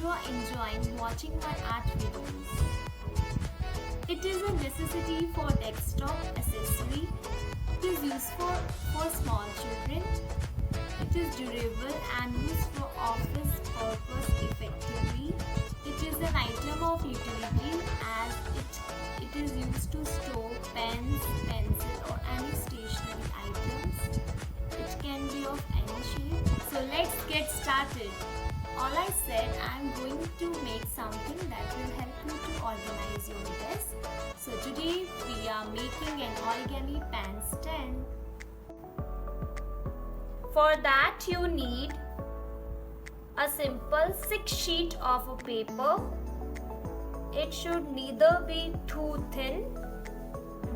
you are enjoying watching my art videos. It is a necessity for desktop accessory. It is useful for small children. It is durable and used for office purpose effectively. It is an item of utility as it is used to store pens, pencil or any stationery items. It can be of any shape. So let's get started. All I said, I am going to make something that will help you to organize your desk. So today we are making an origami pen stand. For that you need a simple 6 sheet of a paper. It should neither be too thin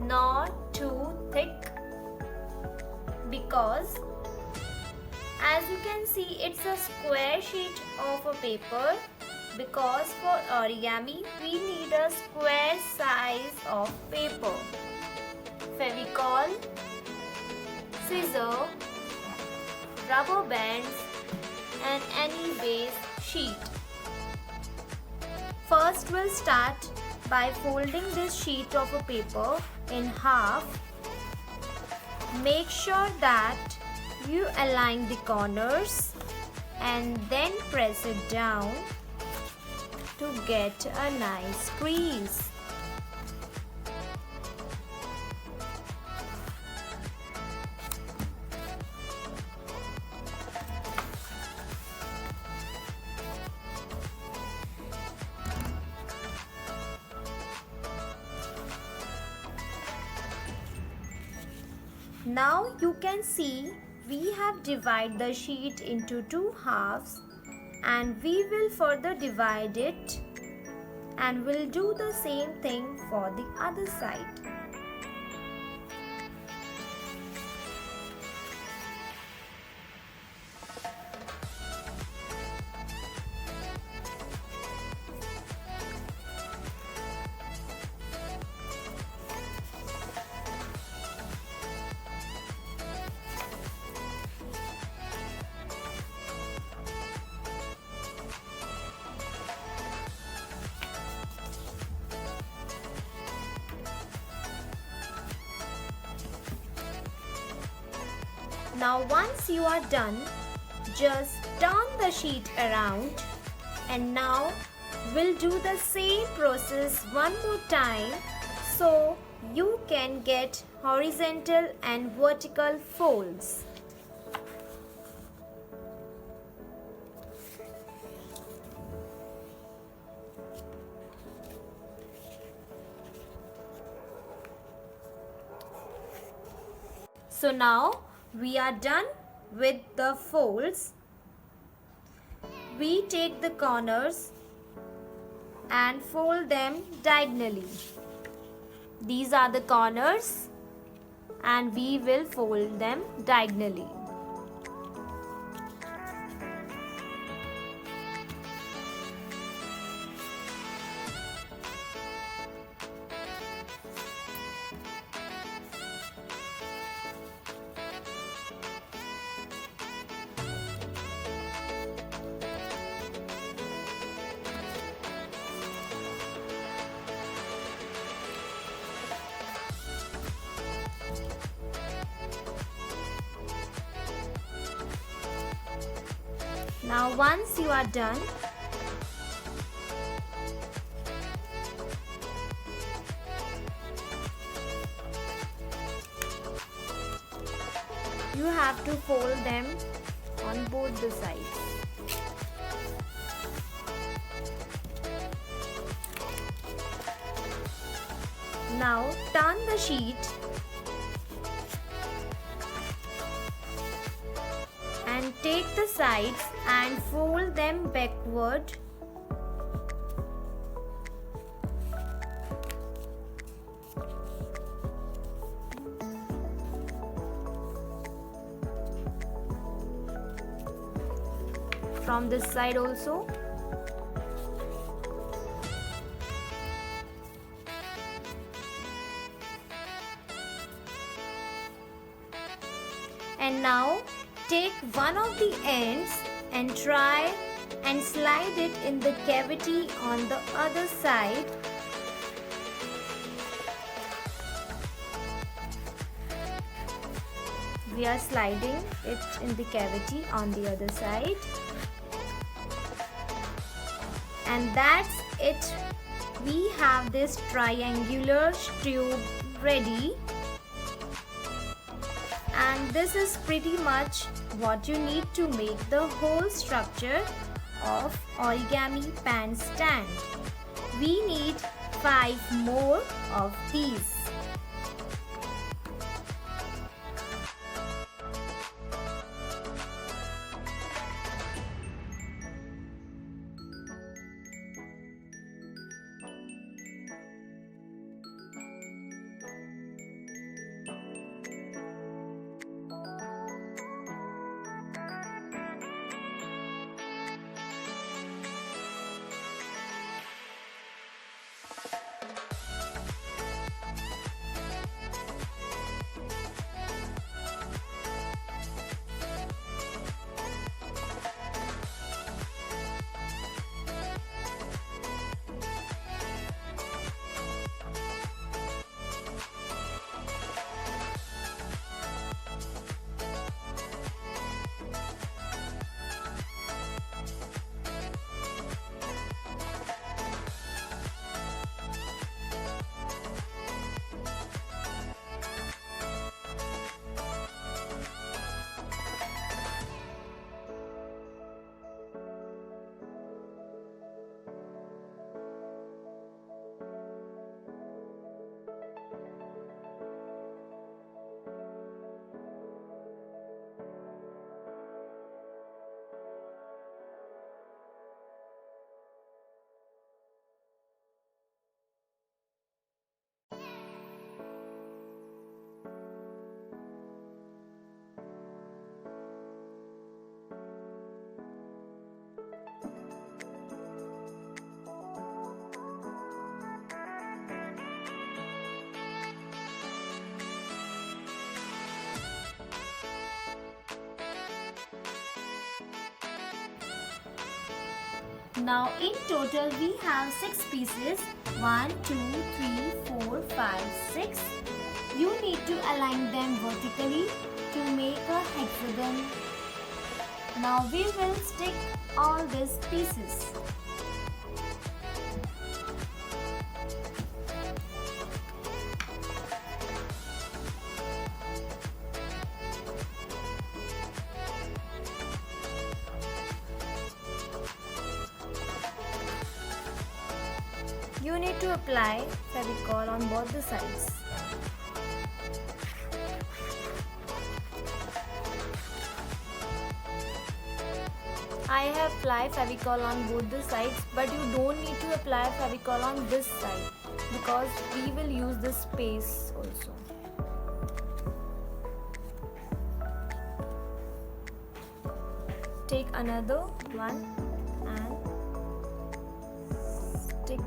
nor too thick, because as you can see it's a square sheet of a paper, because for origami we need a square size of paper. Fevicol, scissor, rubber bands and any base sheet. First we'll start by folding this sheet of a paper in half. Make sure that you align the corners and then press it down to get a nice crease. Now you can see we have divided the sheet into 2 halves, and we will further divide it and we'll do the same thing for the other side. Now once you are done, just turn the sheet around, and now we'll do the same process one more time so you can get horizontal and vertical folds. So now we are done with the folds. We take the corners and fold them diagonally. These are the corners and we will fold them diagonally. Now once you are done, you have to fold them on both the sides. Now turn the sheet and take the sides and fold them backward. From this side also. And now take one of the ends and try and slide it in the cavity on the other side. We are sliding it in the cavity on the other side, and that's it. We have this triangular tube ready, and this is pretty much what you need to make the whole structure of origami pan stand. We need 5 more of these. Now in total we have 6 pieces. 1, 2, 3, 4, 5, 6. You need to align them vertically to make a hexagon. Now we will stick all these pieces. You need to apply Fevicol on both the sides. I have applied Fevicol on both the sides, but you don't need to apply Fevicol on this side because we will use this space also. Take another one and stick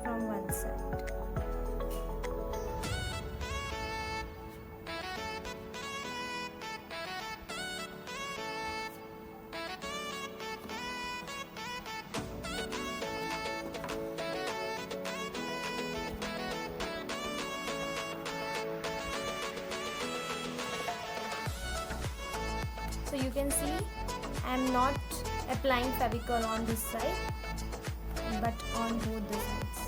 from one side. So you can see I am not applying Fevicol on this side but on both the sides.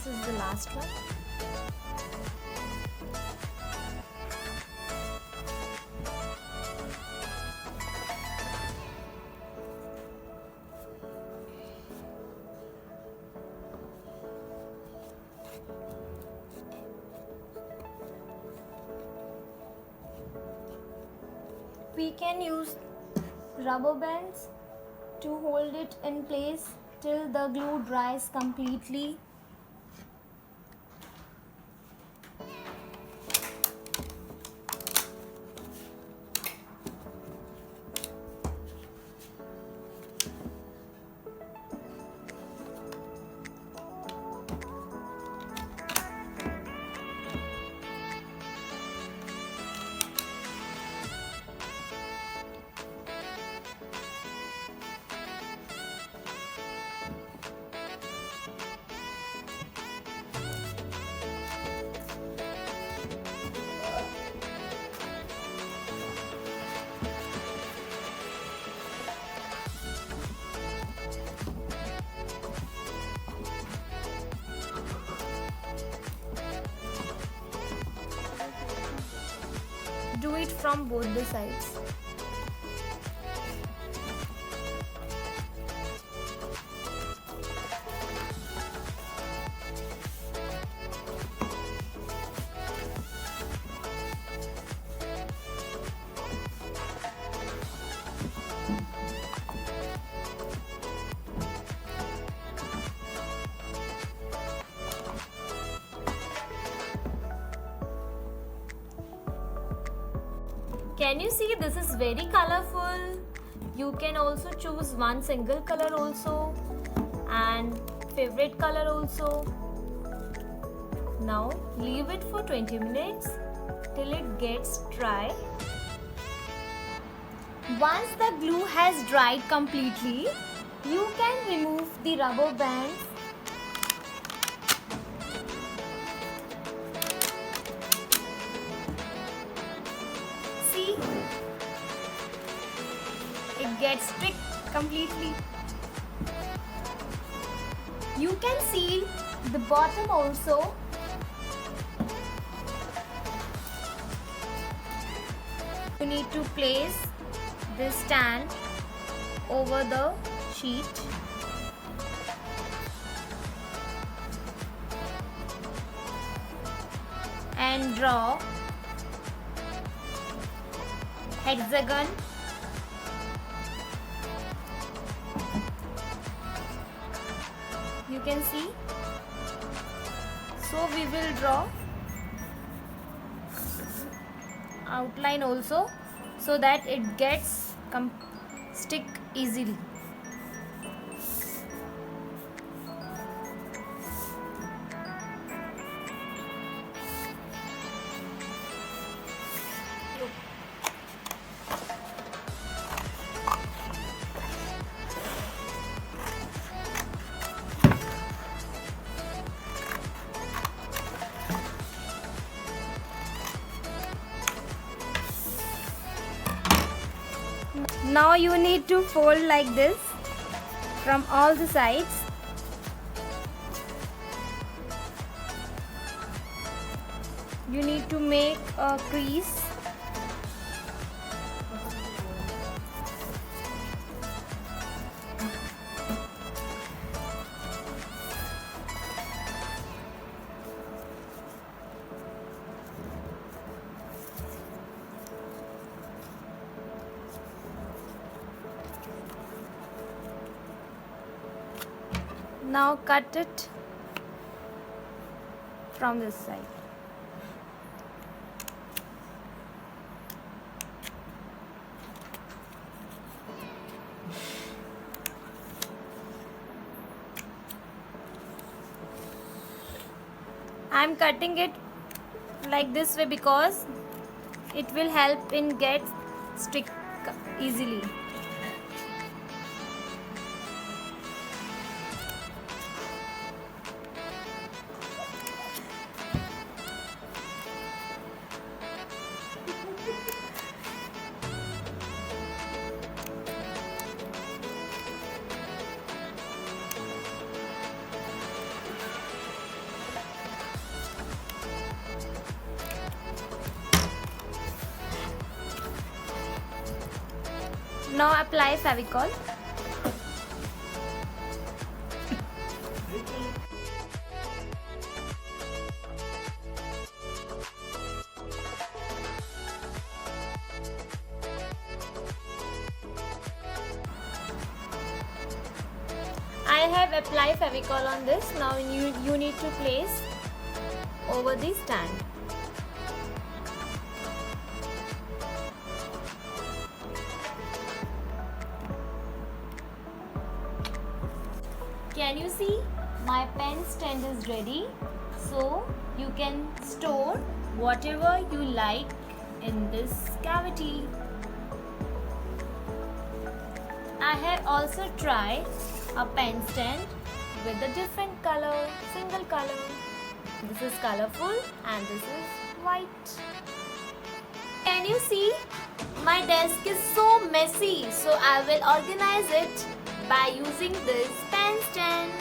this is the last one. We can use rubber bands to hold it in place till the glue dries completely. Do it from both the sides. Can you see this is very colorful? You can also choose one single color also and favorite color also. Now leave it for 20 minutes till it gets dry. Once the glue has dried completely, you can remove the rubber bands. See, it gets stick completely. You can seal the bottom also. You need to place this stand over the sheet. And draw hexagon. You can see. So we will draw outline also so that it gets stick easily. Now you need to fold like this from all the sides. You need to make a crease. Now cut it from this side. I am cutting it like this way because it will help in get stick easily. Now apply Fevicol. I have applied Fevicol on this. Now you need to place over the stand. Can you see? My pen stand is ready. So you can store whatever you like in this cavity. I have also tried a pen stand with a different color, single color. This is colorful and this is white. Can you see? My desk is so messy, so I will organize it by using this pen stand.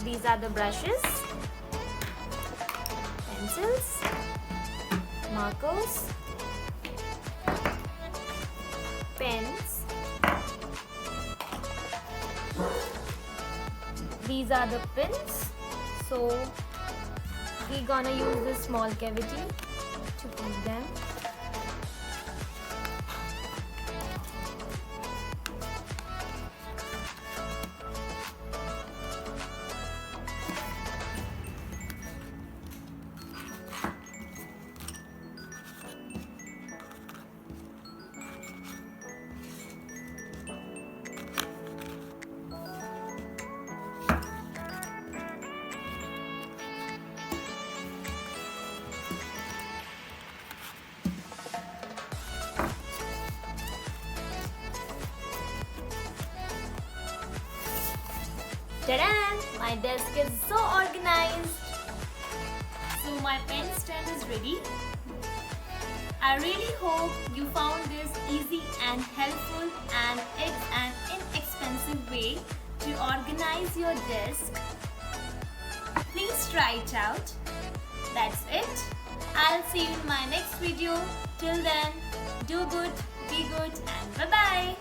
These are the brushes, pencils, markers, pens. These are the pins. So we're gonna use this small cavity to put them. Ta-da! My desk is so organized. So my pen stand is ready. I really hope you found this easy and helpful, and it's an inexpensive way to organize your desk. Please try it out. That's it. I'll see you in my next video. Till then, do good, be good, and bye-bye.